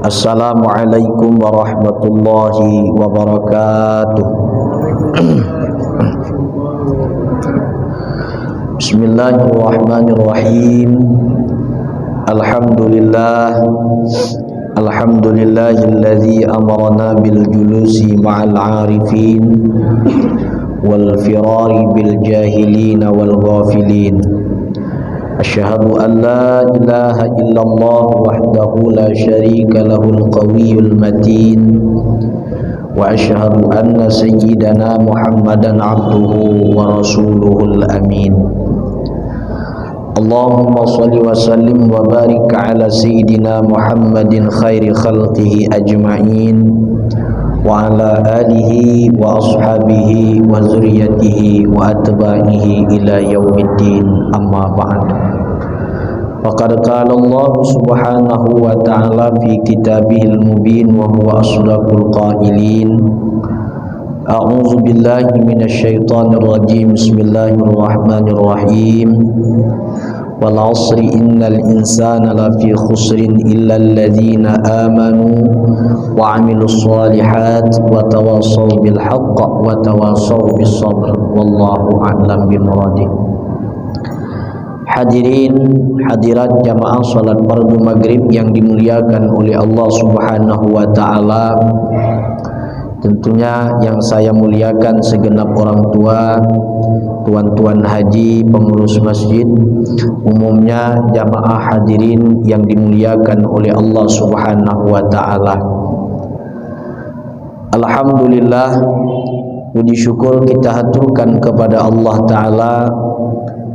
Assalamualaikum warahmatullahi wabarakatuh. Bismillahirrahmanirrahim. Alhamdulillahilladzi amarna bil julusi ma'al 'arifin wal firari bil jahilin wal ghafilin. Asyhadu an la ilaha illallah wahdahu la syarika lahul qawiyyul matin wa asyhadu anna sayyidana Muhammadan abduhu wa rasuluhul amin. Allahumma shalli wa sallim wa barik ala sayyidina Muhammadin khairi khalqihi ajma'in wa ala alihi wa ashabihi wa zurriyyatihi wa atba'ihi ila yaumiddin, amma ba'd. Faqad qala Allah subhanahu wa ta'ala fi kitabihil mubin wa huwa asdaqul qailin. A'udzu billahi minasy syaithanir rajim. Bismillahirrahmanirrahim. Wal 'asri innal insana lafi khusrin illa alladzina amanu wa 'amilus shalihat wa tawassaw bil haqq wa tawassaw bis sabr. Wallahu a'lam bimuradi. Hadirin hadirat jamaah salat fardu maghrib yang dimuliakan oleh Allah Subhanahu wa taala. Tentunya yang saya muliakan segenap orang tua, tuan-tuan haji, pengurus masjid, umumnya jamaah hadirin yang dimuliakan oleh Allah Subhanahu wa taala. Alhamdulillah, puji syukur kita haturkan kepada Allah taala,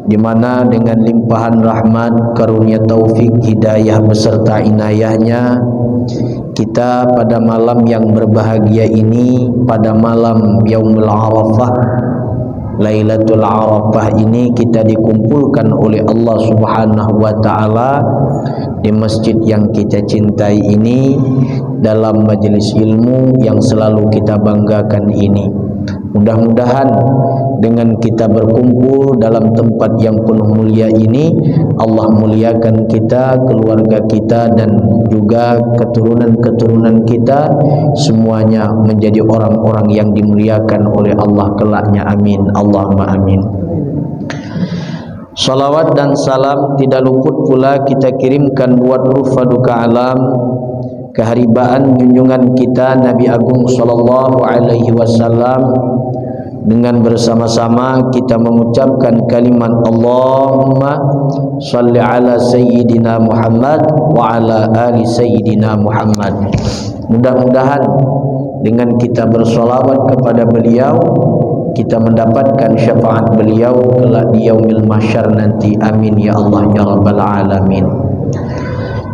di mana dengan limpahan rahmat, karunia taufik, hidayah beserta inayahnya, kita pada malam yang berbahagia ini, pada malam Yaumul Arafah, Lailatul Arafah ini, kita dikumpulkan oleh Allah Subhanahu wa taala di masjid yang kita cintai ini, dalam majelis ilmu yang selalu kita banggakan ini. Mudah-mudahan dengan kita berkumpul dalam tempat yang penuh mulia ini, Allah muliakan kita, keluarga kita, dan juga keturunan-keturunan kita, semuanya menjadi orang-orang yang dimuliakan oleh Allah kelaknya. Amin. Allahumma amin. Salawat dan salam tidak luput pula kita kirimkan buat ruh faduka alam, keharibaan junjungan kita Nabi Agung sallallahu alaihi wasallam. Dengan bersama-sama kita mengucapkan kalimat Allahumma shalli ala sayyidina Muhammad wa ala ali sayyidina Muhammad. Mudah-mudahan dengan kita bersolawat kepada beliau, kita mendapatkan syafaat beliau kelak di yaumil mahsyar nanti. Amin ya Allah ya rabbal alamin.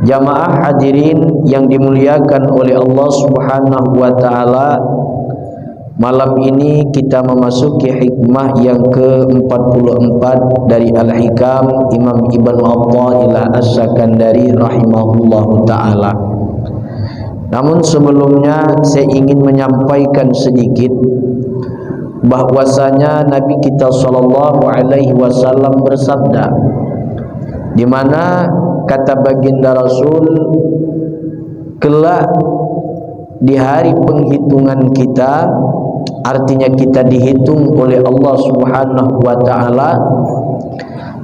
Jamaah hadirin yang dimuliakan oleh Allah Subhanahu wa taala, malam ini kita memasuki hikmah yang ke-44 dari Al-Hikam Imam Ibnu Athaillah As-Sakandari rahimahullahu taala. Namun sebelumnya saya ingin menyampaikan sedikit bahwasanya Nabi kita sallallahu alaihi wasallam bersabda, di mana kata baginda Rasul, kelak di hari penghitungan kita, artinya kita dihitung oleh Allah Subhanahu wa taala,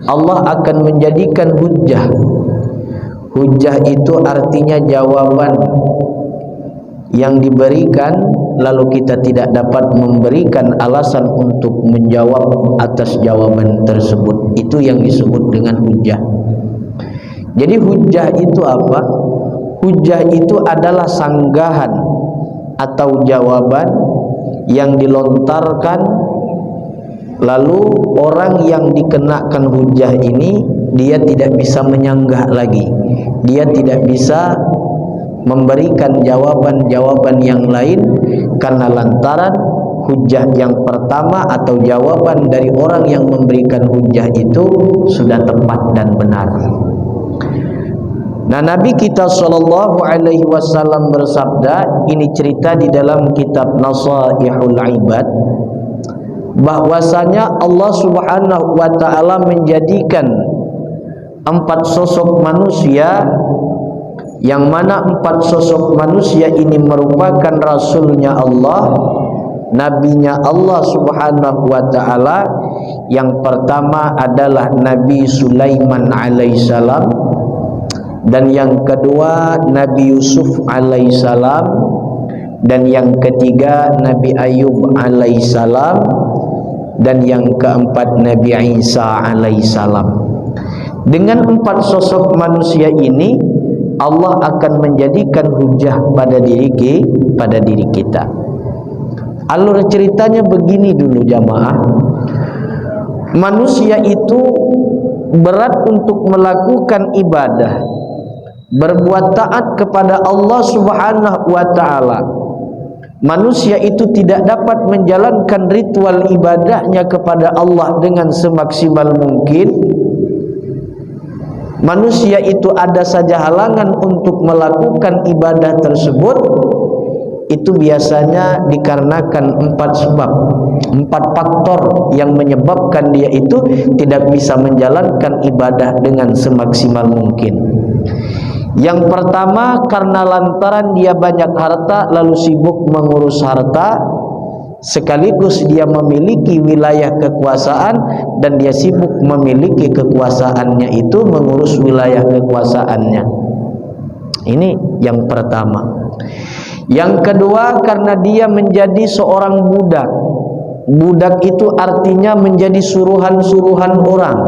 Allah akan menjadikan hujjah. Hujjah itu artinya jawaban yang diberikan, lalu kita tidak dapat memberikan alasan untuk menjawab atas jawaban tersebut. Itu yang disebut dengan hujjah. Jadi hujjah itu apa? Hujjah itu adalah sanggahan atau jawaban yang dilontarkan, lalu orang yang dikenakan hujjah ini dia tidak bisa menyanggah lagi, dia tidak bisa memberikan jawaban-jawaban yang lain, karena lantaran hujjah yang pertama atau jawaban dari orang yang memberikan hujjah itu sudah tepat dan benar. Nah, Nabi kita sallallahu alaihi wasallam bersabda, ini cerita di dalam kitab Nasaihul Ibad, bahwasanya Allah Subhanahu wa taala menjadikan 4 sosok manusia yang mana 4 sosok manusia ini merupakan rasulnya Allah, nabinya Allah Subhanahu wa taala. Yang pertama adalah Nabi Sulaiman alaihissalam, dan yang kedua Nabi Yusuf alaihissalam, dan yang ketiga Nabi Ayub alaihissalam, dan yang keempat Nabi Isa alaihissalam. Dengan 4 sosok manusia ini Allah akan menjadikan hujah pada diri kita. Alur ceritanya begini dulu jamaah. Manusia itu berat untuk melakukan ibadah, berbuat taat kepada Allah Subhanahu wa taala. Manusia itu tidak dapat menjalankan ritual ibadahnya kepada Allah dengan semaksimal mungkin. Manusia itu ada saja halangan untuk melakukan ibadah tersebut. Itu biasanya dikarenakan 4 sebab, 4 faktor yang menyebabkan dia itu tidak bisa menjalankan ibadah dengan semaksimal mungkin. Yang pertama, karena lantaran dia banyak harta lalu sibuk mengurus harta, sekaligus dia memiliki wilayah kekuasaan dan dia sibuk memiliki kekuasaannya itu mengurus wilayah kekuasaannya. Ini yang pertama. Yang kedua, karena dia menjadi seorang budak. Budak itu artinya menjadi suruhan-suruhan orang.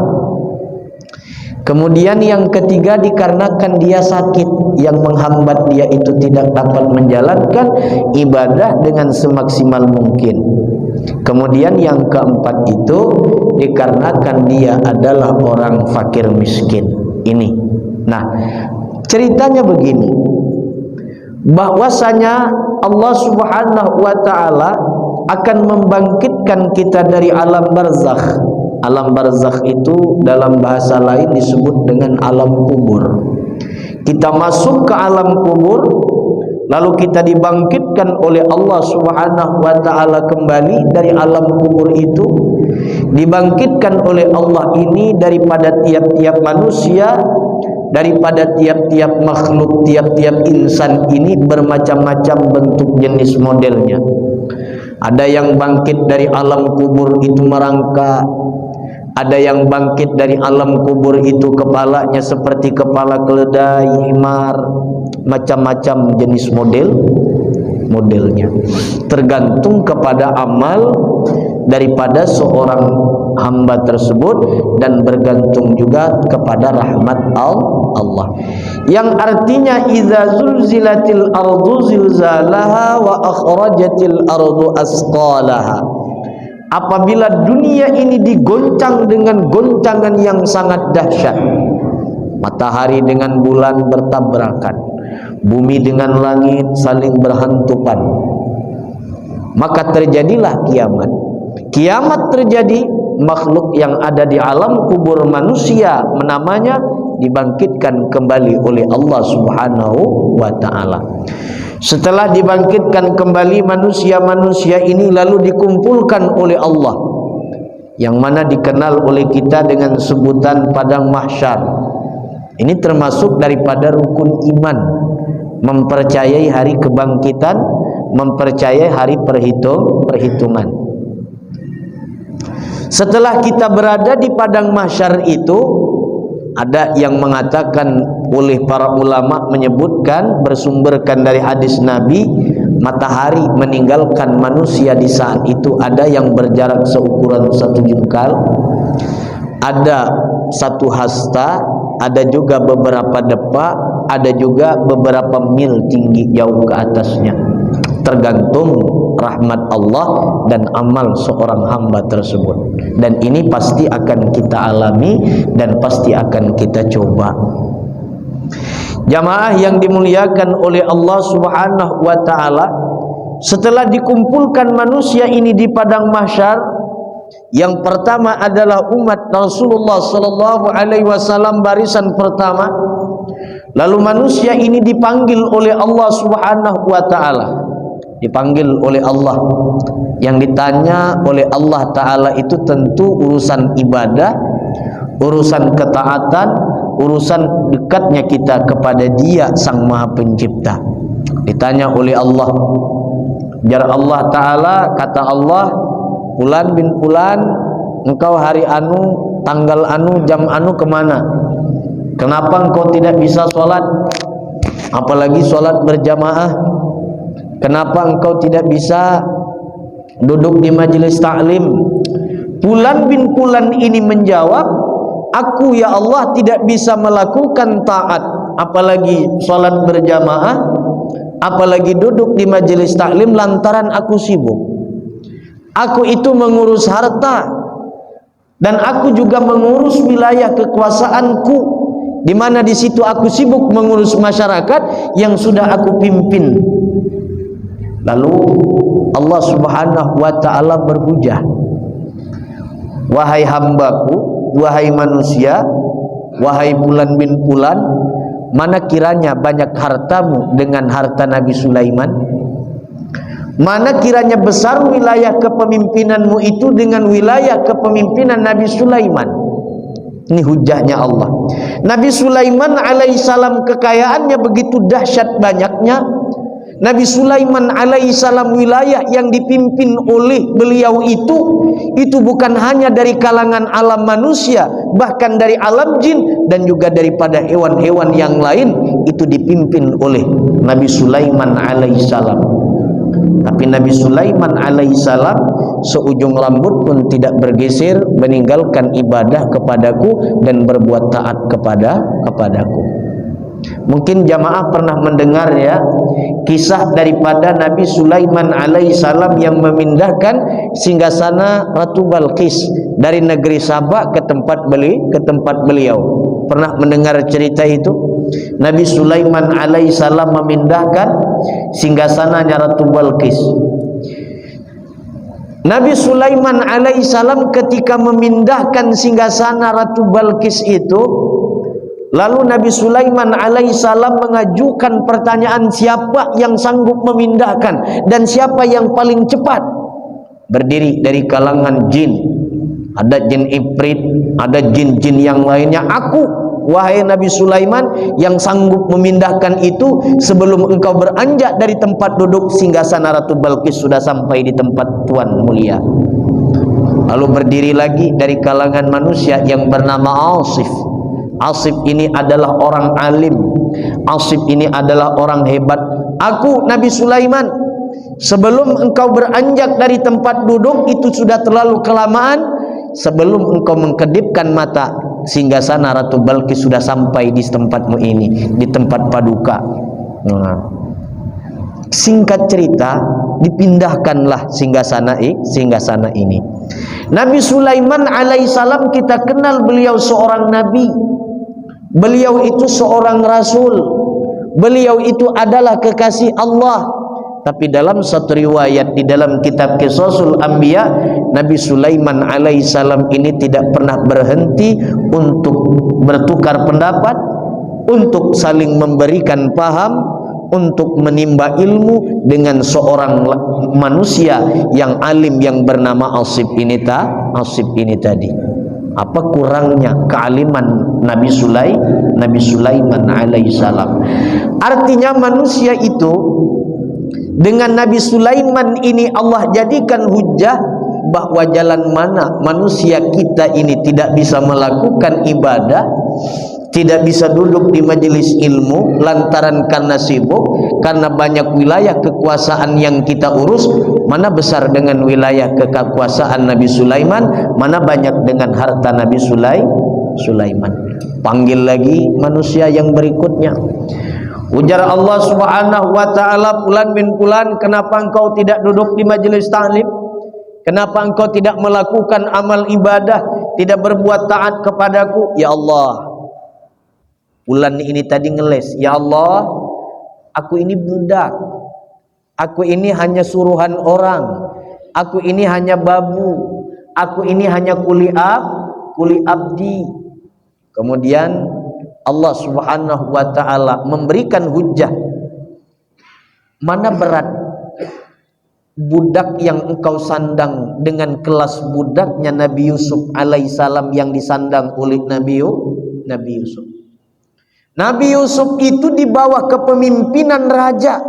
Kemudian yang ketiga, dikarenakan dia sakit yang menghambat dia itu tidak dapat menjalankan ibadah dengan semaksimal mungkin. Kemudian yang keempat itu dikarenakan dia adalah orang fakir miskin. Ini. Nah, ceritanya begini. Bahwasanya Allah Subhanahu wa taala akan membangkitkan kita dari alam barzakh. Alam barzakh itu dalam bahasa lain disebut dengan alam kubur. Kita masuk ke alam kubur, lalu kita dibangkitkan oleh Allah Subhanahu wa taala kembali dari alam kubur itu. Dibangkitkan oleh Allah ini daripada tiap-tiap manusia, daripada tiap-tiap makhluk, tiap-tiap insan ini bermacam-macam bentuk jenis modelnya. Ada yang bangkit dari alam kubur itu merangka, ada yang bangkit dari alam kubur itu kepalanya seperti kepala keledai, himar, macam-macam jenis modelnya. Tergantung kepada amal daripada seorang hamba tersebut dan bergantung juga kepada rahmat Allah. Yang artinya idza zulzilatil ardu zilzalaha wa akhrajatil ardu asqalaha. Apabila dunia ini digoncang dengan goncangan yang sangat dahsyat, matahari dengan bulan bertabrakan, bumi dengan langit saling berhantupan, maka terjadilah kiamat. Kiamat terjadi, makhluk yang ada di alam kubur manusia menamanya dibangkitkan kembali oleh Allah Subhanahu wa taala. Setelah dibangkitkan kembali manusia-manusia ini lalu dikumpulkan oleh Allah, yang mana dikenal oleh kita dengan sebutan padang mahsyar. Ini termasuk daripada rukun iman, mempercayai hari kebangkitan, mempercayai hari perhitungan. Setelah kita berada di padang mahsyar itu, ada yang mengatakan oleh para ulama menyebutkan bersumberkan dari hadis Nabi, matahari meninggalkan manusia di saat itu ada yang berjarak seukuran 1 jengkal, ada 1 hasta, ada juga beberapa depa, ada juga beberapa mil tinggi jauh ke atasnya. Tergantung rahmat Allah dan amal seorang hamba tersebut. Dan ini pasti akan kita alami dan pasti akan kita coba. Jamaah yang dimuliakan oleh Allah Subhanahu wa taala, setelah dikumpulkan manusia ini di padang mahsyar, yang pertama adalah umat Rasulullah sallallahu alaihi wasallam, barisan pertama. Lalu manusia ini dipanggil oleh Allah Subhanahu wa taala. Dipanggil oleh Allah. Yang ditanya oleh Allah taala itu tentu urusan ibadah, urusan ketaatan, urusan dekatnya kita kepada Dia Sang Maha Pencipta. Ditanya oleh Allah, jar Allah Ta'ala, kata Allah, Fulan bin Fulan, engkau hari anu, tanggal anu, jam anu kemana? Kenapa engkau tidak bisa sholat? Apalagi sholat berjamaah. Kenapa engkau tidak bisa duduk di majelis ta'lim? Fulan bin Fulan ini menjawab, aku ya Allah tidak bisa melakukan taat, apalagi sholat berjamaah, apalagi duduk di majelis taklim, lantaran aku sibuk. Aku itu mengurus harta, dan aku juga mengurus wilayah kekuasaanku, di mana di situ aku sibuk mengurus masyarakat yang sudah aku pimpin. Lalu Allah Subhanahu wa Ta'ala berhujah, wahai hambaku, wahai manusia, wahai Fulan bin Fulan, mana kiranya banyak hartamu dengan harta Nabi Sulaiman? Mana kiranya besar wilayah kepemimpinanmu itu dengan wilayah kepemimpinan Nabi Sulaiman? Ini hujahnya Allah. Nabi Sulaiman alaihissalam kekayaannya begitu dahsyat banyaknya. Nabi Sulaiman alaihissalam wilayah yang dipimpin oleh beliau itu bukan hanya dari kalangan alam manusia, bahkan dari alam jin dan juga daripada hewan-hewan yang lain, itu dipimpin oleh Nabi Sulaiman alaihissalam. Tapi Nabi Sulaiman alaihissalam seujung rambut pun tidak bergeser meninggalkan ibadah kepadaku dan berbuat taat kepadaku. Mungkin jamaah pernah mendengar ya kisah daripada Nabi Sulaiman alaihissalam yang memindahkan singgasana Ratu Balqis dari negeri Sabah ke tempat beliau. Pernah mendengar cerita itu? Nabi Sulaiman alaihissalam memindahkan singgasananya Ratu Balqis. Nabi Sulaiman alaihissalam ketika memindahkan singgasana Ratu Balqis itu, lalu Nabi Sulaiman alaihissalam mengajukan pertanyaan, siapa yang sanggup memindahkan dan siapa yang paling cepat? Berdiri dari kalangan jin, ada jin Ifrit, ada jin-jin yang lainnya. Aku, wahai Nabi Sulaiman, yang sanggup memindahkan itu sebelum engkau beranjak dari tempat duduk singgasana Ratu Balqis sudah sampai di tempat Tuan mulia. Lalu berdiri lagi dari kalangan manusia yang bernama Asif. Asif ini adalah orang alim, Asif ini adalah orang hebat. Aku Nabi Sulaiman, sebelum engkau beranjak dari tempat duduk itu sudah terlalu kelamaan. Sebelum engkau mengkedipkan mata, singgasana Ratu Balqis sudah sampai di tempatmu ini, di tempat paduka. Singkat cerita, dipindahkanlah singgasana ini. Nabi Sulaiman alaihissalam, kita kenal beliau seorang nabi. Beliau itu seorang rasul. Beliau itu adalah kekasih Allah. Tapi dalam satu riwayat di dalam kitab Qisasul Anbiya, Nabi Sulaiman alaihissalam ini tidak pernah berhenti untuk bertukar pendapat, untuk saling memberikan paham, untuk menimba ilmu dengan seorang manusia yang alim yang bernama Asif ini tadi. Apa kurangnya kealiman Nabi Sulaiman alaihissalam? Artinya manusia itu dengan Nabi Sulaiman ini Allah jadikan hujah bahwa jalan mana manusia kita ini tidak bisa melakukan ibadah, tidak bisa duduk di majelis ilmu lantaran karena sibuk, karena banyak wilayah kekuasaan yang kita urus. Mana besar dengan wilayah kekuasaan Nabi Sulaiman, mana banyak dengan harta Nabi Sulaiman. Panggil lagi manusia yang berikutnya. Ujar Allah Subhanahu wa Ta'ala, Fulan bin Fulan, kenapa engkau tidak duduk di majelis ta'lim? Kenapa engkau tidak melakukan amal ibadah, tidak berbuat taat kepadaku? Ya Allah, Fulan ini tadi ngeles. Ya Allah, aku ini budak, aku ini hanya suruhan orang, aku ini hanya babu, aku ini hanya kuli abdi. Kemudian Allah Subhanahu wa Ta'ala memberikan hujah. Mana berat budak yang engkau sandang dengan kelas budaknya Nabi Yusuf alaihissalam yang disandang oleh Nabi Yusuf. Nabi Yusuf itu di bawah kepemimpinan raja,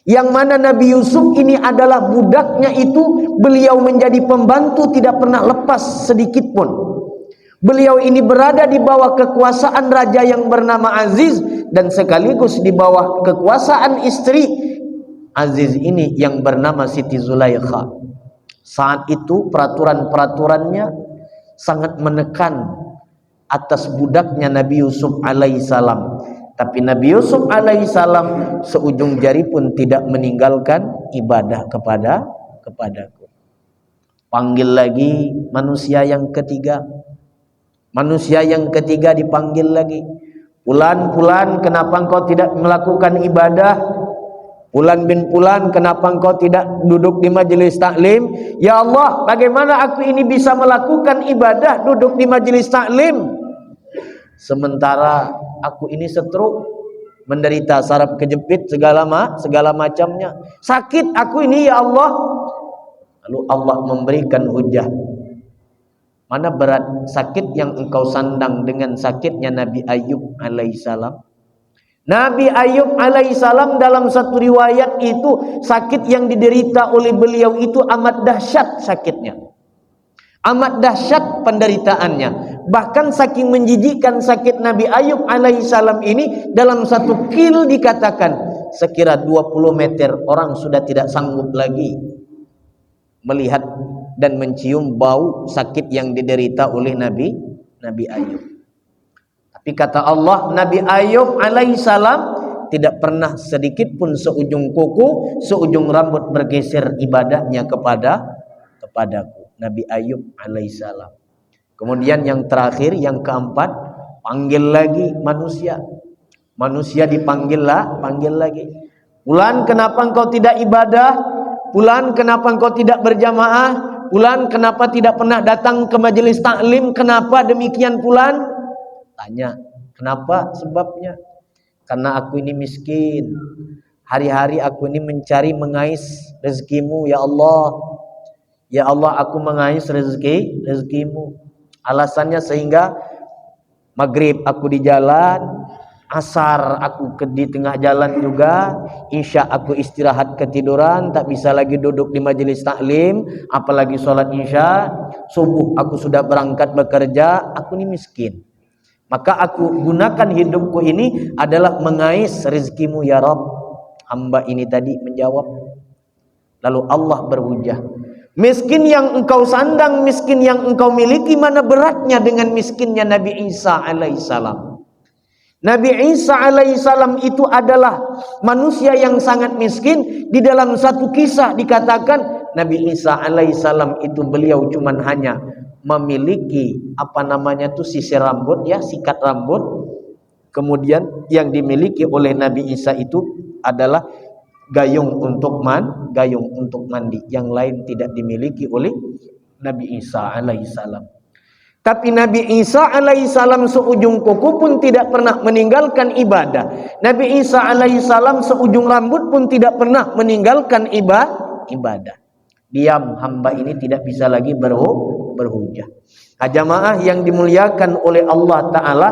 yang mana Nabi Yusuf ini adalah budaknya itu, beliau menjadi pembantu tidak pernah lepas sedikit pun. Beliau ini berada di bawah kekuasaan raja yang bernama Aziz, dan sekaligus di bawah kekuasaan istri Aziz ini yang bernama Siti Zulaikha. Saat itu peraturan-peraturannya sangat menekan atas budaknya Nabi Yusuf alaihissalam. Tapi Nabi Yusuf alaihissalam seujung jari pun tidak meninggalkan ibadah kepadaku. Panggil lagi manusia yang ketiga. Manusia yang ketiga dipanggil lagi. Fulan, kenapa engkau tidak melakukan ibadah? Fulan bin Fulan, kenapa engkau tidak duduk di majelis taklim? Ya Allah, bagaimana aku ini bisa melakukan ibadah duduk di majelis taklim? Sementara aku ini stroke, menderita saraf kejepit segala macamnya. Sakit aku ini ya Allah. Lalu Allah memberikan hujah. Mana berat sakit yang engkau sandang dengan sakitnya Nabi Ayub alaihissalam? Nabi Ayub alaihissalam dalam satu riwayat itu sakit yang diderita oleh beliau itu amat dahsyat sakitnya. Amat dahsyat penderitaannya. Bahkan saking menjijikkan sakit Nabi Ayub alaihissalam ini, dalam satu kil dikatakan sekira 20 meter orang sudah tidak sanggup lagi melihat dan mencium bau sakit yang diderita oleh Nabi Ayub. Tapi kata Allah, Nabi Ayub alaihissalam tidak pernah sedikit pun seujung kuku, seujung rambut bergeser ibadahnya kepadaku. Nabi Ayub alaihissalam. Kemudian yang terakhir, yang keempat, panggil lagi manusia. Manusia panggil lagi. Fulan, kenapa engkau tidak ibadah? Fulan, kenapa engkau tidak berjamaah? Fulan, kenapa tidak pernah datang ke majelis taklim? Kenapa demikian Fulan? Tanya, kenapa? Sebabnya karena aku ini miskin. Hari-hari aku ini mencari mengais rezekimu ya Allah. Ya Allah, aku mengais rezekimu. Alasannya sehingga maghrib aku di jalan, asar aku di tengah jalan juga, isya aku istirahat ketiduran, tak bisa lagi duduk di majelis taklim, apalagi sholat isya. Subuh aku sudah berangkat bekerja, aku ini miskin. Maka aku gunakan hidupku ini adalah mengais rezekimu ya Rabb. Hamba ini tadi menjawab. Lalu Allah berhujah, miskin yang engkau sandang, miskin yang engkau miliki, mana beratnya dengan miskinnya Nabi Isa alaihissalam. Nabi Isa alaihissalam itu adalah manusia yang sangat miskin. Di dalam satu kisah dikatakan Nabi Isa alaihissalam itu beliau cuman hanya memiliki sisir rambut ya, sikat rambut. Kemudian yang dimiliki oleh Nabi Isa itu adalah gayung untuk mandi. Yang lain tidak dimiliki oleh Nabi Isa alaihissalam. Tapi Nabi Isa alaihissalam seujung kuku pun tidak pernah meninggalkan ibadah. Nabi Isa alaihissalam seujung rambut pun tidak pernah meninggalkan ibadah. Diam, hamba ini tidak bisa lagi berhujah. Jamaah yang dimuliakan oleh Allah Ta'ala,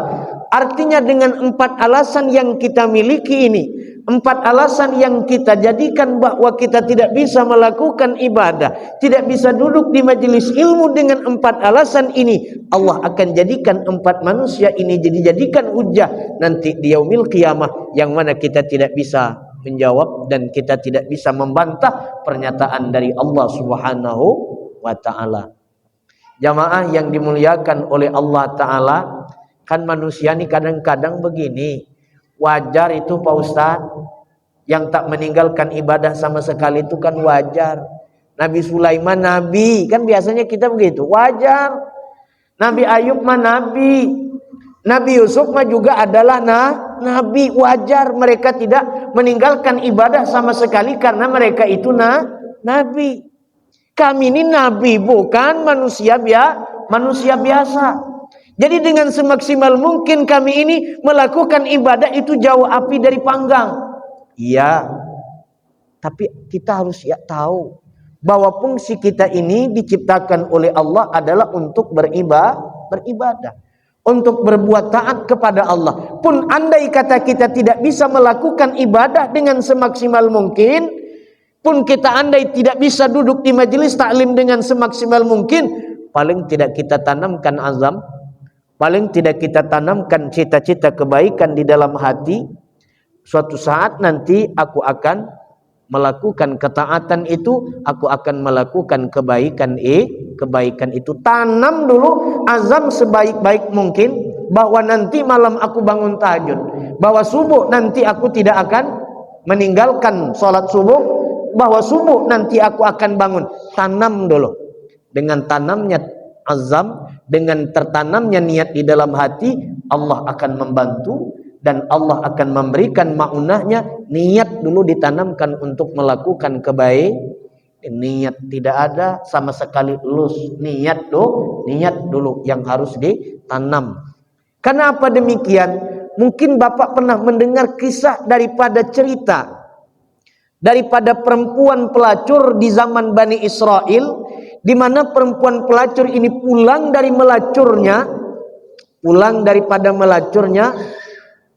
artinya dengan 4 alasan yang kita miliki ini, 4 alasan yang kita jadikan bahwa kita tidak bisa melakukan ibadah, tidak bisa duduk di majelis ilmu, dengan 4 alasan ini Allah akan jadikan 4 manusia ini jadikan hujah nanti di yaumil qiyamah, yang mana kita tidak bisa menjawab dan kita tidak bisa membantah pernyataan dari Allah Subhanahu wa Ta'ala. Jamaah yang dimuliakan oleh Allah Ta'ala, kan manusia ini kadang-kadang begini, wajar itu Pak Ustadz, yang tak meninggalkan ibadah sama sekali itu kan wajar. Nabi Sulaiman nabi, kan biasanya kita begitu, wajar. Nabi Ayub mah nabi, Nabi Yusuf mah juga adalah nabi, wajar mereka tidak meninggalkan ibadah sama sekali karena mereka itu nabi. Kami ini nabi, bukan manusia biasa. Jadi dengan semaksimal mungkin kami ini melakukan ibadah itu jauh api dari panggang. Iya, tapi kita harus tahu bahwa fungsi kita ini diciptakan oleh Allah adalah untuk beribadah. untuk berbuat taat kepada Allah. Pun andai kata kita tidak bisa melakukan ibadah dengan semaksimal mungkin, pun kita andai tidak bisa duduk di majelis taklim dengan semaksimal mungkin, paling tidak kita tanamkan azam, paling tidak kita tanamkan cita-cita kebaikan di dalam hati. Suatu saat nanti aku akan melakukan ketaatan itu, aku akan melakukan kebaikan itu. Tanam dulu azam sebaik-baik mungkin bahwa nanti malam aku bangun tahajud, bahwa subuh nanti aku tidak akan meninggalkan sholat subuh, bahwa subuh nanti aku akan bangun. Tanam dulu. Dengan tanamnya azam, dengan tertanamnya niat di dalam hati, Allah akan membantu dan Allah akan memberikan maunahnya. Niat dulu ditanamkan untuk melakukan kebaikan. Niat tidak ada sama sekali, lus. Niat dulu yang harus ditanam. Kenapa demikian? Mungkin Bapak pernah mendengar kisah daripada cerita daripada perempuan pelacur di zaman Bani Israel, di mana perempuan pelacur ini pulang daripada melacurnya.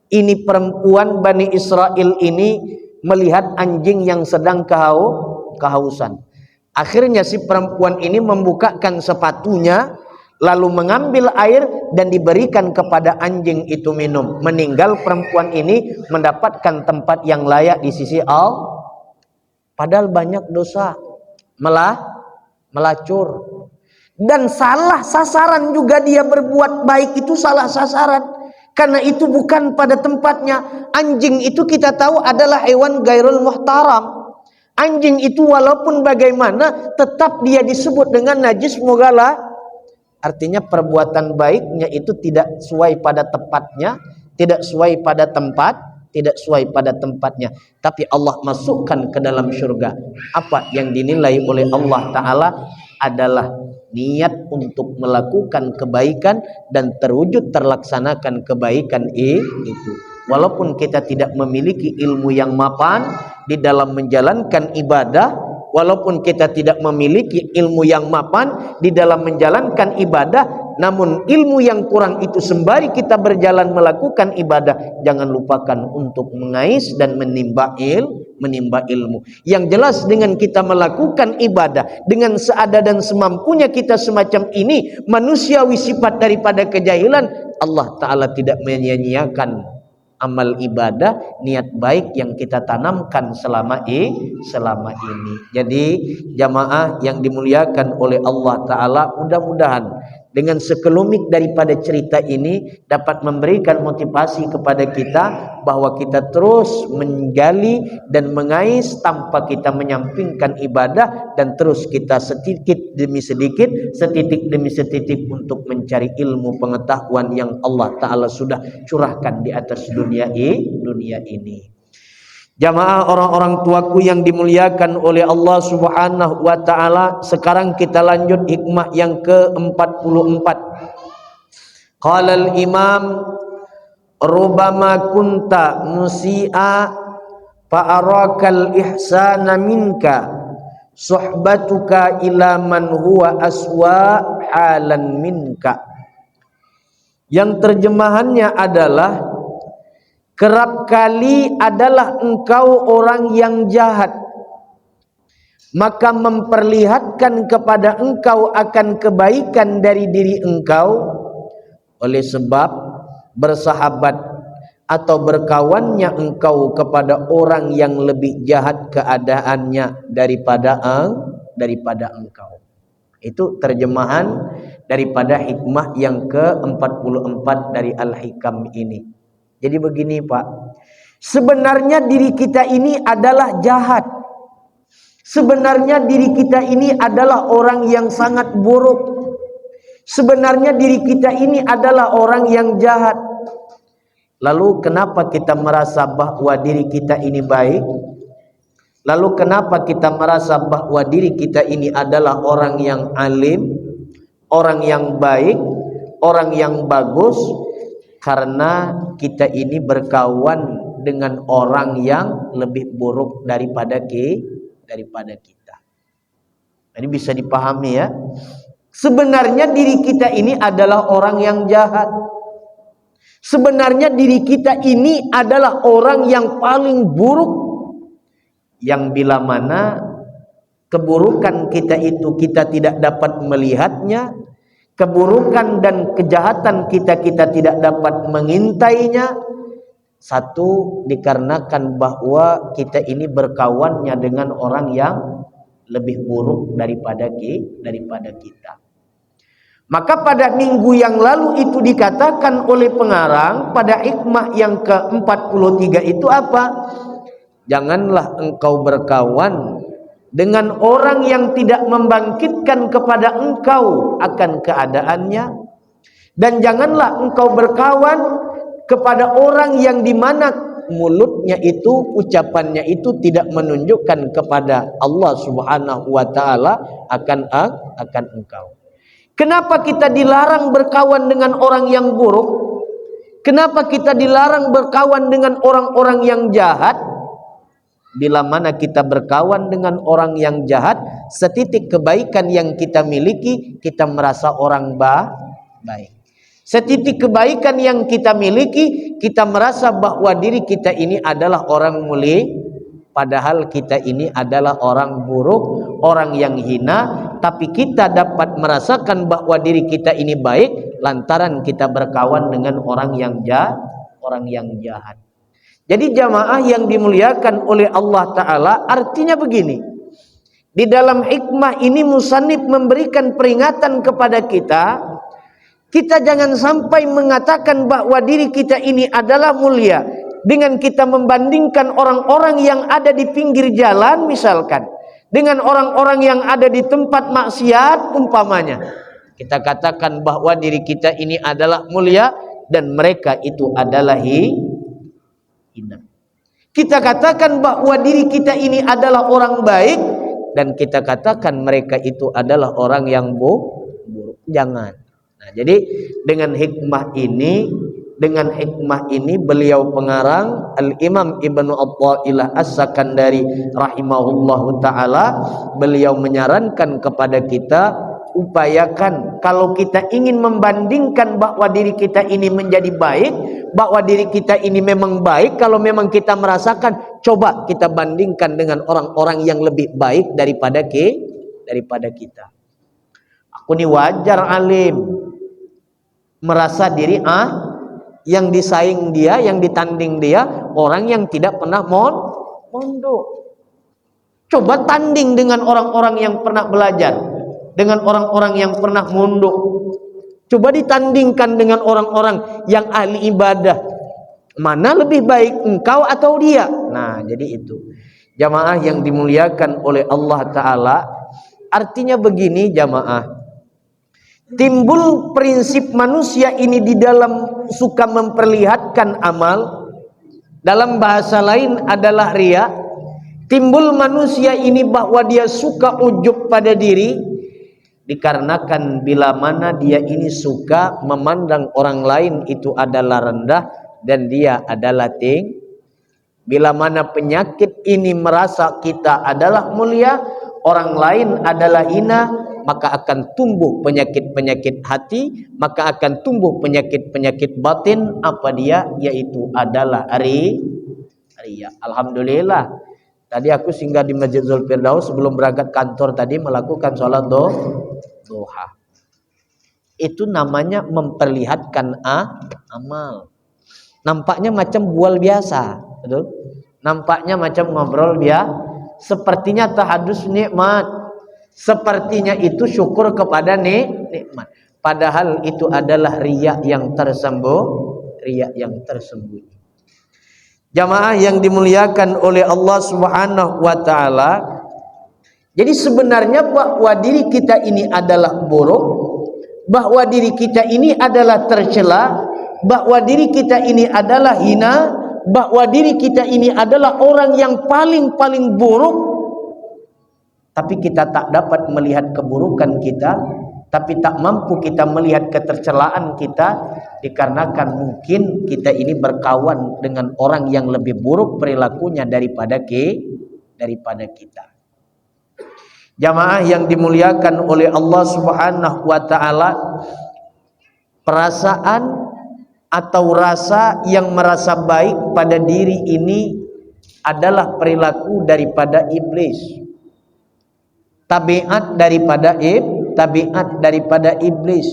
Ini perempuan Bani Israel ini melihat anjing yang sedang kehausan. Akhirnya si perempuan ini membukakan sepatunya, lalu mengambil air dan diberikan kepada anjing itu minum. Meninggal perempuan ini mendapatkan tempat yang layak di sisi Allah. Padahal banyak dosa melacur. Dan salah sasaran juga, dia berbuat baik itu salah sasaran. Karena itu bukan pada tempatnya. Anjing itu kita tahu adalah hewan gairul muhtaram. Anjing itu walaupun bagaimana tetap dia disebut dengan najis mughalah. Artinya perbuatan baiknya itu tidak sesuai pada tempatnya, tidak sesuai pada tempatnya. Tapi Allah masukkan ke dalam surga. Apa yang dinilai oleh Allah Ta'ala adalah niat untuk melakukan kebaikan dan terwujud terlaksanakan kebaikan itu. Walaupun kita tidak memiliki ilmu yang mapan di dalam menjalankan ibadah, walaupun kita tidak memiliki ilmu yang mapan di dalam menjalankan ibadah, namun ilmu yang kurang itu sembari kita berjalan melakukan ibadah, jangan lupakan untuk mengais dan menimba ilmu. Yang jelas dengan kita melakukan ibadah dengan seada dan semampunya kita semacam ini, manusiawi sifat daripada kejahilan, Allah Ta'ala tidak menyia-nyiakan amal ibadah, niat baik yang kita tanamkan selama ini. Jadi jamaah yang dimuliakan oleh Allah Ta'ala, mudah-mudahan dengan sekelumit daripada cerita ini dapat memberikan motivasi kepada kita bahwa kita terus menggali dan mengais tanpa kita menyampingkan ibadah, dan terus kita sedikit demi sedikit, setitik demi setitik untuk mencari ilmu pengetahuan yang Allah Ta'ala sudah curahkan di atas dunia ini. Jamaah orang-orang tuaku yang dimuliakan oleh Allah Subhanahu wa Ta'ala, sekarang kita lanjut hikmah yang ke-44. Qala al-imam, rubama kunta musi'a fa'arakal ihsana minka suhbatuka ila man huwa aswa halan minka. Yang terjemahannya adalah, kerap kali adalah engkau orang yang jahat, maka memperlihatkan kepada engkau akan kebaikan dari diri engkau oleh sebab bersahabat atau berkawannya engkau kepada orang yang lebih jahat keadaannya daripada engkau. Itu terjemahan daripada hikmah yang ke-44 dari Al-Hikam ini. Jadi begini Pak, sebenarnya diri kita ini adalah jahat. Sebenarnya diri kita ini adalah orang yang sangat buruk. Sebenarnya diri kita ini adalah orang yang jahat. Lalu kenapa kita merasa bahwa diri kita ini baik? Lalu kenapa kita merasa bahwa diri kita ini adalah orang yang alim, orang yang baik, orang yang bagus? Karena kita ini berkawan dengan orang yang lebih buruk daripada kita. Ini bisa dipahami ya. Sebenarnya diri kita ini adalah orang yang jahat. Sebenarnya diri kita ini adalah orang yang paling buruk, yang bila mana keburukan kita itu kita tidak dapat melihatnya, keburukan dan kejahatan kita tidak dapat mengintainya. Satu, dikarenakan bahwa kita ini berkawannya dengan orang yang lebih buruk daripada kita. Maka pada minggu yang lalu itu dikatakan oleh pengarang pada hikmah yang ke-43 itu apa? Janganlah engkau berkawan dengan orang yang tidak membangkitkan kepada engkau akan keadaannya, dan janganlah engkau berkawan kepada orang yang dimana mulutnya itu, ucapannya itu tidak menunjukkan kepada Allah Subhanahu wa taala akan engkau. Kenapa kita dilarang berkawan dengan orang yang buruk? Kenapa kita dilarang berkawan dengan orang-orang yang jahat? Bila mana kita berkawan dengan orang yang jahat, setitik kebaikan yang kita miliki, kita merasa orang baik. Setitik kebaikan yang kita miliki, kita merasa bahwa diri kita ini adalah orang mulia, padahal kita ini adalah orang buruk, orang yang hina. Tapi kita dapat merasakan bahwa diri kita ini baik lantaran kita berkawan dengan orang yang jahat. Jadi jamaah yang dimuliakan oleh Allah Ta'ala, artinya begini. Di dalam hikmah ini musannif memberikan peringatan kepada kita. Kita jangan sampai mengatakan bahwa diri kita ini adalah mulia dengan kita membandingkan orang-orang yang ada di pinggir jalan misalkan, dengan orang-orang yang ada di tempat maksiat umpamanya. Kita katakan bahwa diri kita ini adalah mulia dan mereka itu adalah hina. Kita katakan bahwa diri kita ini adalah orang baik dan kita katakan mereka itu adalah orang yang buruk. Jangan. Nah, jadi dengan hikmah ini beliau pengarang Al-Imam Ibnu Athaillah As-Sakandari rahimahullahu ta'ala, beliau menyarankan kepada kita, upayakan kalau kita ingin membandingkan bahwa diri kita ini menjadi baik, bahwa diri kita ini memang baik, kalau memang kita merasakan, coba kita bandingkan dengan orang-orang yang lebih baik daripada kita. Aku ini wajar alim merasa diri yang disaing dia, yang ditanding dia, orang yang tidak pernah mondok. Coba tanding dengan orang-orang yang pernah belajar, dengan orang-orang yang pernah mondok. Coba ditandingkan dengan orang-orang yang ahli ibadah. Mana lebih baik, engkau atau dia? Nah, jadi itu. Jamaah yang dimuliakan oleh Allah Ta'ala, artinya begini jamaah. Timbul prinsip manusia ini di dalam suka memperlihatkan amal, dalam bahasa lain adalah riya. Timbul manusia ini bahwa dia suka ujub pada diri, dikarenakan bila mana dia ini suka memandang orang lain itu adalah rendah dan dia adalah tinggi. Bila mana penyakit ini merasa kita adalah mulia, orang lain adalah hina, maka akan tumbuh penyakit-penyakit hati, maka akan tumbuh penyakit-penyakit batin. Apa dia? Yaitu adalah riya. Alhamdulillah, tadi aku singgah di Masjid Zulfirdaus sebelum berangkat kantor tadi melakukan sholat duha. Itu namanya memperlihatkan amal. Nampaknya macam bual biasa, betul? Nampaknya macam ngobrol sepertinya tahadus nikmat. Sepertinya itu syukur kepada nikmat. Padahal itu adalah riya yang tersembunyi. Jamaah yang dimuliakan oleh Allah Subhanahu wa taala. Jadi sebenarnya bahwa diri kita ini adalah buruk, bahwa diri kita ini adalah tercela, bahwa diri kita ini adalah hina, bahwa diri kita ini adalah orang yang paling buruk. Tapi kita tak dapat melihat keburukan kita, tapi tak mampu kita melihat ketercelaan kita, dikarenakan mungkin kita ini berkawan dengan orang yang lebih buruk perilakunya daripada kita. Jamaah yang dimuliakan oleh Allah Subhanahu wa taala, perasaan atau rasa yang merasa baik pada diri ini adalah perilaku daripada iblis. Tabiat daripada iblis.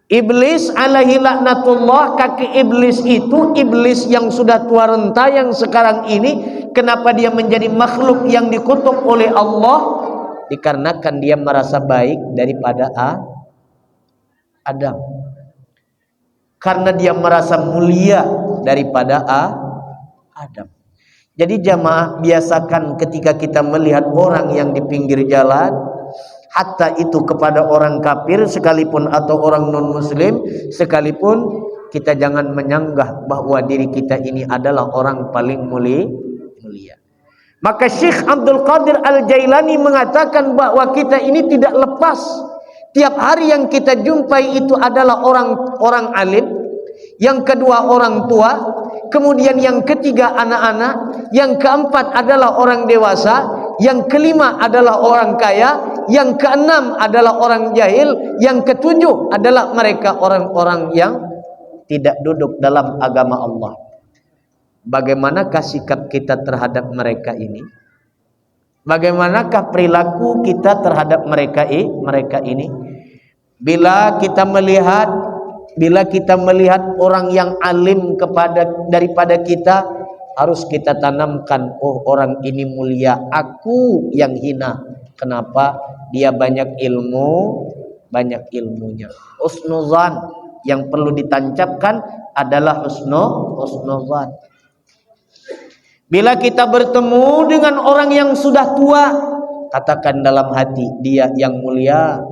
Iblis alaihi laknatullah, kaki iblis itu iblis yang sudah tua renta yang sekarang ini, kenapa dia menjadi makhluk yang dikutuk oleh Allah? Dikarenakan dia merasa baik daripada Adam. Karena dia merasa mulia daripada Adam. Jadi jamaah, biasakan ketika kita melihat orang yang di pinggir jalan, hatta itu kepada orang kafir sekalipun atau orang non muslim sekalipun, kita jangan menyanggah bahwa diri kita ini adalah orang paling mulia. Maka Syekh Abdul Qadir Al-Jailani mengatakan bahwa kita ini tidak lepas, tiap hari yang kita jumpai itu adalah orang alim, yang kedua orang tua, kemudian yang ketiga anak-anak, yang keempat adalah orang dewasa, yang kelima adalah orang kaya, yang keenam adalah orang jahil, yang ketujuh adalah mereka orang-orang yang tidak duduk dalam agama Allah. Bagaimanakah sikap kita terhadap mereka ini? Bagaimanakah perilaku kita terhadap mereka ini? Bila kita melihat orang yang alim daripada kita, harus kita tanamkan, oh orang ini mulia, aku yang hina. Kenapa? Dia banyak ilmunya. Husnuzan yang perlu ditancapkan adalah husnuzan. Bila kita bertemu dengan orang yang sudah tua, katakan dalam hati, dia yang mulia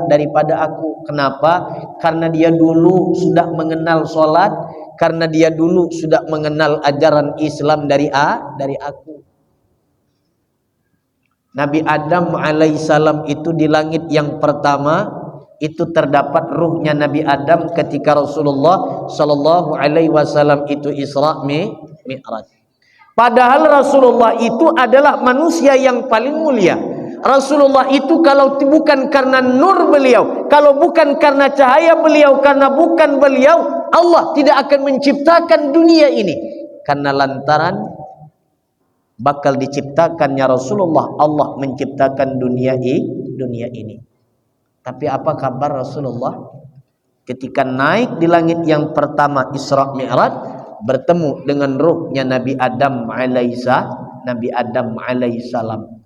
daripada aku. Kenapa? Karena dia dulu sudah mengenal sholat, karena dia dulu sudah mengenal ajaran Islam dari aku. Nabi Adam alaihissalam itu di langit yang pertama itu terdapat ruhnya Nabi Adam ketika Rasulullah sallallahu alaihi wasallam itu Isra Mi'raj. Padahal Rasulullah itu adalah manusia yang paling mulia. Rasulullah itu kalau bukan karena nur beliau, kalau bukan karena cahaya beliau, karena bukan beliau, Allah tidak akan menciptakan dunia ini. Karena lantaran bakal diciptakannya Rasulullah, Allah menciptakan dunia ini. Tapi apa kabar Rasulullah ketika naik di langit yang pertama Isra Mi'raj, bertemu dengan ruhnya Nabi Adam alaihissalam.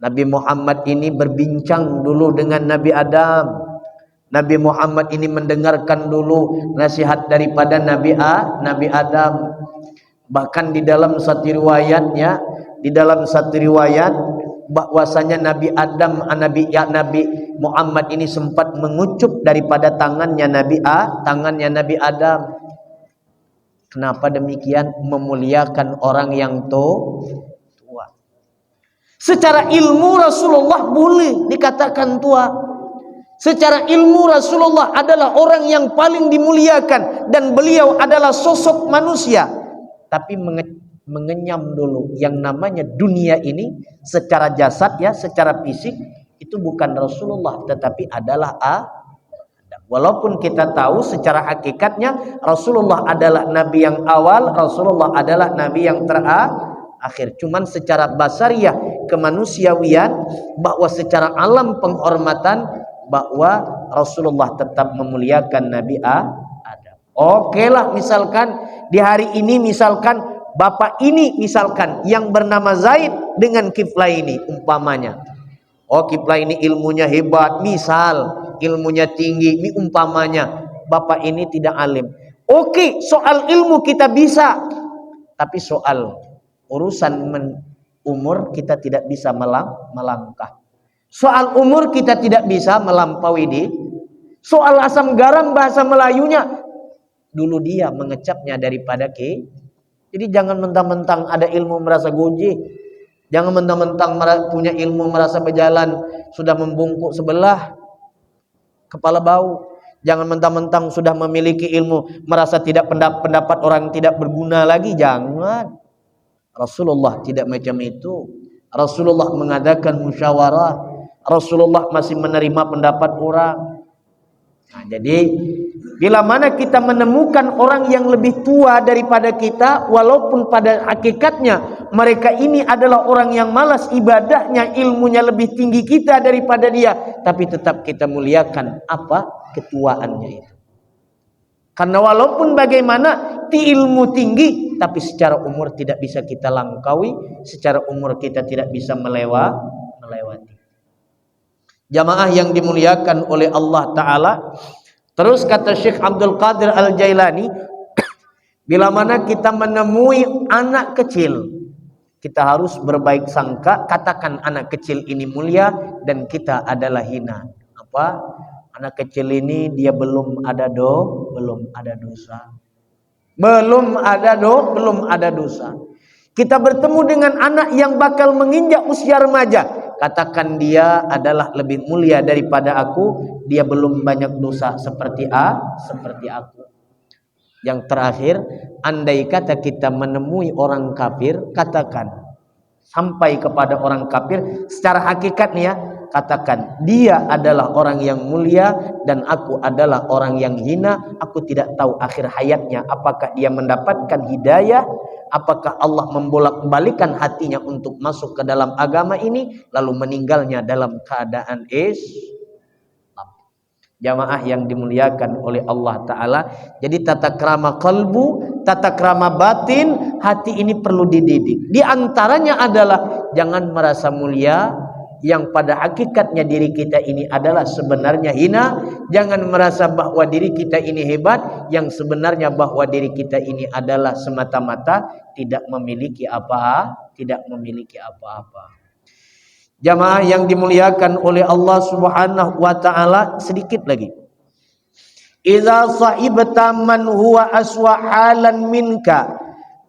Nabi Muhammad ini berbincang dulu dengan Nabi Adam. Nabi Muhammad ini mendengarkan dulu nasihat daripada Nabi Adam. Bahkan di dalam satu riwayat bahwasanya Nabi Muhammad ini sempat mengucup daripada tangannya Nabi Adam. Kenapa demikian? Memuliakan orang yang tua. Secara ilmu Rasulullah boleh dikatakan tua. Secara ilmu Rasulullah adalah orang yang paling dimuliakan dan beliau adalah sosok manusia. Tapi mengenyam dulu yang namanya dunia ini secara jasad ya, secara fisik itu bukan Rasulullah tetapi adalah Adam. Walaupun kita tahu secara hakikatnya Rasulullah adalah nabi yang awal, Rasulullah adalah nabi yang terakhir. Cuman secara basariyah, kemanusiawian, bahwa secara alam penghormatan, bahwa Rasulullah tetap memuliakan Nabi Adam. Oke lah, misalkan di hari ini misalkan bapak ini misalkan yang bernama Zaid dengan Kiflai ini umpamanya. Oh, Kiflai ini ilmunya hebat, misal ilmunya tinggi, ini umpamanya. Bapak ini tidak alim. Oke, soal ilmu kita bisa, tapi soal urusan umur kita tidak bisa melangkah. Soal umur kita tidak bisa melampaui di. Soal asam garam bahasa Melayunya, dulu dia mengecapnya daripada ke. Jadi jangan mentang-mentang ada ilmu merasa goje. Jangan mentang-mentang punya ilmu merasa berjalan sudah membungkuk sebelah kepala bau. Jangan mentang-mentang sudah memiliki ilmu merasa tidak pendapat orang tidak berguna lagi. Jangan. Rasulullah tidak macam itu. Rasulullah mengadakan musyawarah. Rasulullah masih menerima pendapat orang. Nah, jadi bila mana kita menemukan orang yang lebih tua daripada kita, walaupun pada hakikatnya mereka ini adalah orang yang malas ibadahnya, ilmunya lebih tinggi kita daripada dia, tapi tetap kita muliakan apa ketuaannya itu. Karena walaupun bagaimana di ilmu tinggi, tapi secara umur tidak bisa kita langkaui, secara umur kita tidak bisa melewati. Jamaah yang dimuliakan oleh Allah Ta'ala. Terus kata Syekh Abdul Qadir Al-Jailani, bila mana kita menemui anak kecil, kita harus berbaik sangka, katakan anak kecil ini mulia dan kita adalah hina. Apa? Anak kecil ini dia belum ada dosa. Belum ada dosa. Kita bertemu dengan anak yang bakal menginjak usia remaja, katakan dia adalah lebih mulia daripada aku, dia belum banyak dosa seperti aku. Yang terakhir, andai kata kita menemui orang kafir, katakan sampai kepada orang kafir secara hakikatnya, katakan dia adalah orang yang mulia dan aku adalah orang yang hina. Aku tidak tahu akhir hayatnya apakah dia mendapatkan hidayah, apakah Allah membolak-balikan hatinya untuk masuk ke dalam agama ini, lalu meninggalnya dalam keadaan Islam. Jamaah yang dimuliakan oleh Allah Ta'ala. Jadi tata krama kalbu, tata krama batin, hati ini perlu dididik. Di antaranya adalah jangan merasa mulia yang pada hakikatnya diri kita ini adalah sebenarnya hina. Jangan merasa bahwa diri kita ini hebat, yang sebenarnya bahwa diri kita ini adalah semata-mata tidak memiliki apa-apa. Jamaah yang dimuliakan oleh Allah Subhanahu wa Ta'ala, sedikit lagi. Idza sahibta man huwa aswa halan minka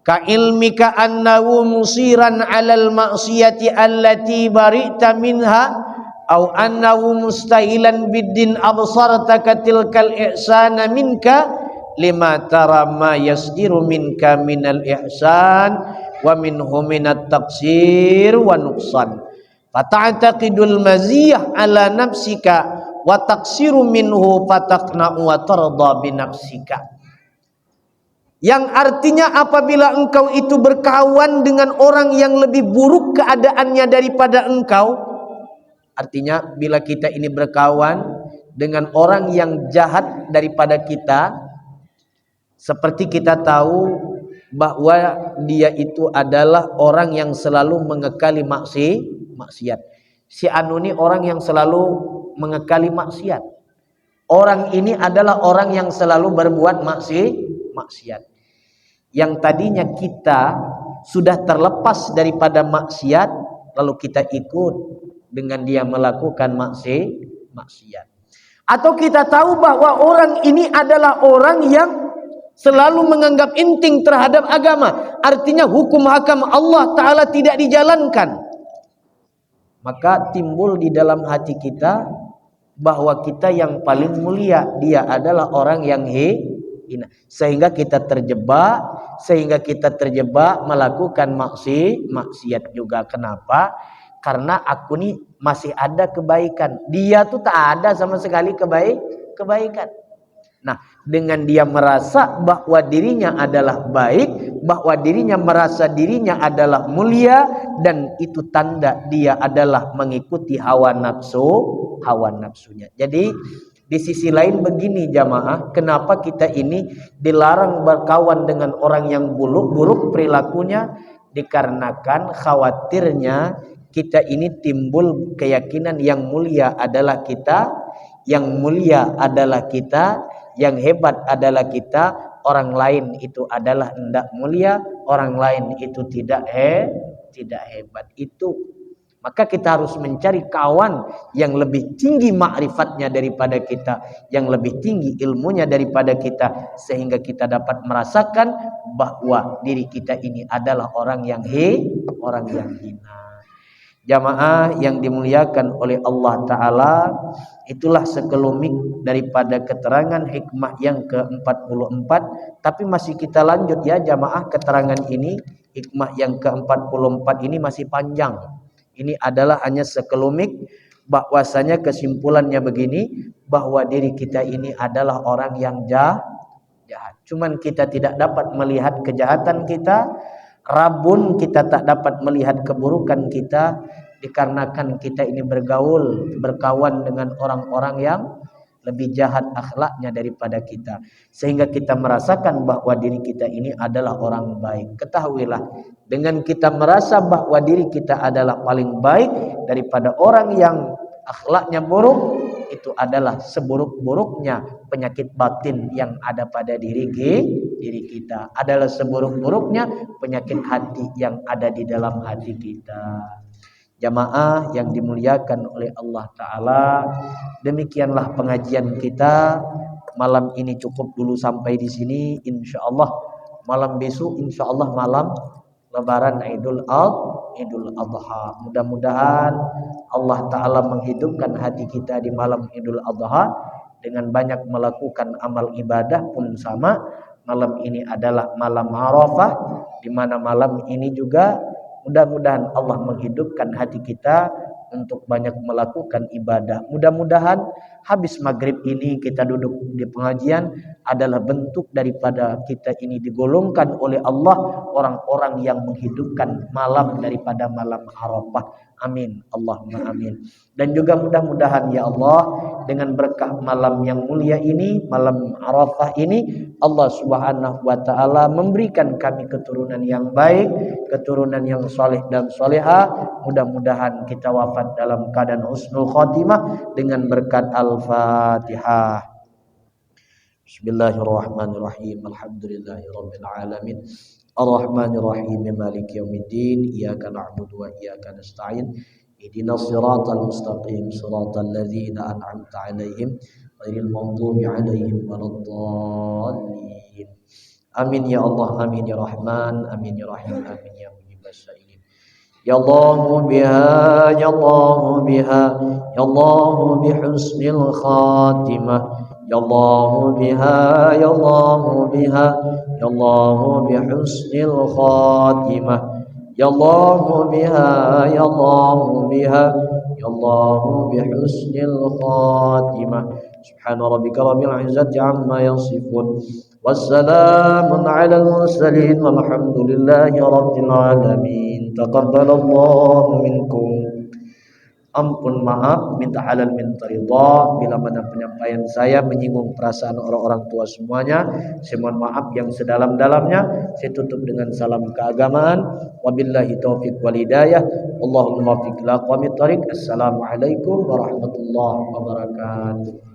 ka ilmika annahu musiran 'alal ma'siyati allati bari'ta minha aw annahu mustahilan biddin absartaka tilkal ihsana minka lima tara ma yasdiru minka minal ihsan wa minhu minat taqsir wa nuqsan fata'taqidul maziyah ala nafsika wa taqsiru minhu fataqna'u wa tarda bi nafsika. Yang artinya apabila engkau itu berkawan dengan orang yang lebih buruk keadaannya daripada engkau, artinya bila kita ini berkawan dengan orang yang jahat daripada kita, seperti kita tahu bahwa dia itu adalah orang yang selalu mengekali maksiat. Si anu ini orang yang selalu mengekali maksiat. Orang ini adalah orang yang selalu berbuat maksiat. Yang tadinya kita sudah terlepas daripada maksiat, lalu kita ikut dengan dia melakukan maksiat. Atau kita tahu bahwa orang ini adalah orang yang selalu menganggap inting terhadap agama, artinya hukum hakam Allah Ta'ala tidak dijalankan, maka timbul di dalam hati kita bahwa kita yang paling mulia, dia adalah orang yang sehingga kita terjebak melakukan maksiat juga. Kenapa? Karena aku nih masih ada kebaikan, dia tuh tak ada sama sekali kebaikan. Nah, dengan dia merasa bahwa dirinya adalah baik, bahwa dirinya merasa dirinya adalah mulia, dan itu tanda dia adalah mengikuti hawa nafsunya. Jadi di sisi lain begini jamaah, kenapa kita ini dilarang berkawan dengan orang yang buruk perilakunya? Dikarenakan khawatirnya kita ini timbul keyakinan yang mulia adalah kita, yang hebat adalah kita, orang lain itu adalah hendak mulia, orang lain itu tidak hebat. Itu maka kita harus mencari kawan yang lebih tinggi ma'rifatnya daripada kita, yang lebih tinggi ilmunya daripada kita, sehingga kita dapat merasakan bahwa diri kita ini adalah orang yang hina. Jamaah yang dimuliakan oleh Allah Ta'ala, itulah sekelumit daripada keterangan hikmah yang ke-44. Tapi masih kita lanjut ya jamaah, keterangan ini, hikmah yang ke-44 ini masih panjang. Ini adalah hanya sekelumit, bahwasanya kesimpulannya begini, bahwa diri kita ini adalah orang yang jahat. Cuman kita tidak dapat melihat kejahatan kita, rabun kita tak dapat melihat keburukan kita, dikarenakan kita ini bergaul, berkawan dengan orang-orang yang lebih jahat akhlaknya daripada kita, sehingga kita merasakan bahwa diri kita ini adalah orang baik. Ketahuilah, dengan kita merasa bahwa diri kita adalah paling baik daripada orang yang akhlaknya buruk, itu adalah seburuk-buruknya penyakit batin yang ada pada diri kita, adalah seburuk-buruknya penyakit hati yang ada di dalam hati kita. Jamaah yang dimuliakan oleh Allah Ta'ala, demikianlah pengajian kita malam ini. Cukup dulu sampai di sini. Insya Allah malam besok, insya Allah malam Lebaran Idul Adha. Mudah-mudahan Allah Ta'ala menghidupkan hati kita di malam Idul Adha dengan banyak melakukan amal ibadah pun sama. Malam ini adalah malam Arafah, di mana malam ini juga mudah-mudahan Allah menghidupkan hati kita untuk banyak melakukan ibadah. Mudah-mudahan habis maghrib ini kita duduk di pengajian adalah bentuk daripada kita ini digolongkan oleh Allah orang-orang yang menghidupkan malam daripada malam Arafah. Amin, Allahumma amin. Dan juga mudah-mudahan ya Allah, dengan berkah malam yang mulia ini, malam Arafah ini, Allah Subhanahu wa Ta'ala memberikan kami keturunan yang baik, keturunan yang soleh dan soleha. Mudah-mudahan kita wafat dalam keadaan husnul khotimah dengan berkat Al-Fatihah. Bismillahirrahmanirrahim. Alhamdulillahirabbil alamin. Ar-Rahmanir-Rahim. Maliki yaumiddin. Iyyaka na'budu wa iyyaka nasta'in. Ihdinas siratal mustaqim, siratal ladzina an'amta 'alaihim ghairil maghdubi 'alaihim waladdallin. Amin ya Allah, amin ya Rahman, amin ya Rahim, amin ya Mujibas sa'ilin. Ya Allah biha, ya Allah biha, ya Allah bihusnil khatimah. Ya Allah biha, ya Allah biha, ya Allah bihusnil khatimah. Ya Allah biha, ya Allah biha, ya Allah bihusnil khatimah. Subhana rabbika rabbil izzati amma yasifun, wassalamun alal mursalin, walhamdulillahi rabbil alamin. Taqabbalallahu minkum. Ampun, maaf, minta halal, minta ridha bila mana penyampaian saya menyinggung perasaan orang-orang tua semuanya. Saya mohon maaf yang sedalam-dalamnya. Saya tutup dengan salam keagamaan. Wabillahi taufiq wal hidayah. Allahumma waffiq ila aqwamit thariq. Assalamualaikum warahmatullahi wabarakatuh.